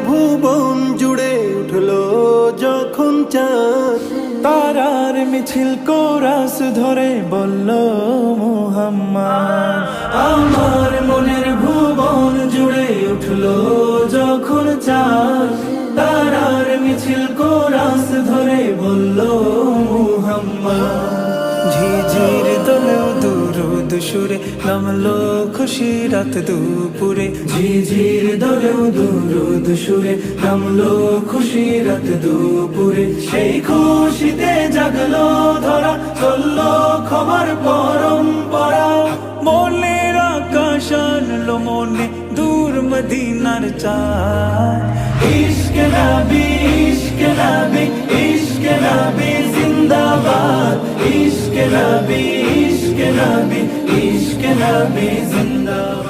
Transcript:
ভুবন জুড়ে উঠলো যখন চাঁদ, তারার মিছিল কোরাস ধরে বলল মুহাম্মদ। আমার মনের ভুবন জুড়ে উঠলো যখন চাঁদ, তারার মিছিল কোরাস ধরে বলল মুহাম্মদ। ঝিঝির দোলেও দুরুদ সুরে নামলো খুশি রাত দুপুরে। ঝিঝির দোলেও দুরুদ সুরে নামলো খুশি রাত দুপুরে। সেই খুশিতে জাগলো ধরা, চললো খবর পরম্পরা। মনের আকাশ আনলো মনে দূর মদিনার চাঁদ। ইশকে নবী, ইশকে নবী, ইশকে নবী জিন্দাবাদ। ইশকে নবী, ইশকে নবী, ইশকে নবী জিন্দাবাদ।